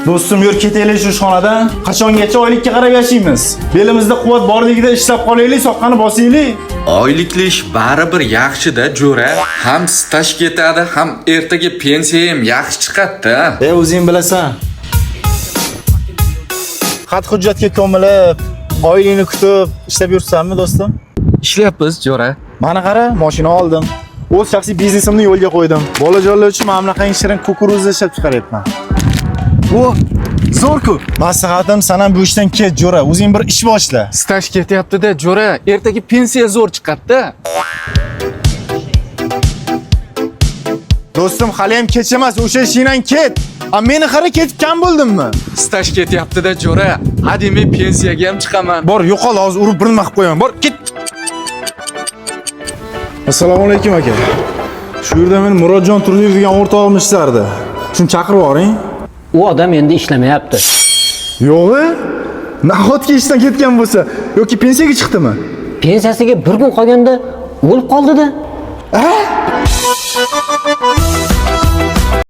Do'stim, yur ketaylik shu xonadan. Qachongacha oylikka qarab yashaymiz? Belimizda quvvat borligida ishlab qolaylik, soqqani bosaylik. Oylikli ish baribir yaxshi-da, jo'ra. Ham staj ketadi, ham ertaga pensiya ham yaxshi chiqadi-da. O'zing bilasan. Xat hujjatga ko'milib, oylikni kutib ishlab yursanmi, do'stim? Ishlayapmiz, jo'ra. Mana qara, mashina oldim. O'z shaxsiy biznesimni yo'lga qo'ydim. Bolajonlar uchun mana bunaqangi shirin kukuruz ishlab chiqaryapman. Zo'r-ku. Maslahatim, san ham bu ishdan ket, jo'ra. O'zing bir ish boshla. Staj ketyapti-da, jo'ra. Ertaga pensiya zo'r chiqadi-da. Do'stim, hali ham kech emas, o'sha ishingdan ket. Meni qara ketib kam bo'ldimmi? Staj ketyapti-da, jo'ra. Hademay pensiyaga ham chiqaman. Bor, yo'qol, hozir urib birinma qilib qo'yaman. Bor, ket. Assalomu alaykum aka. Shu yerda men Murodjon Turdiyev degan o'rtog'im ishlardi. Shuni chaqirib yuboring. U odam endi ishlamayapti. Yo'q-e? Nahotki ishdan ketgan bo'lsa yoki pensiyaga chiqdimi? Pensiyasiga bir kun qolganda o'lib qoldi-da.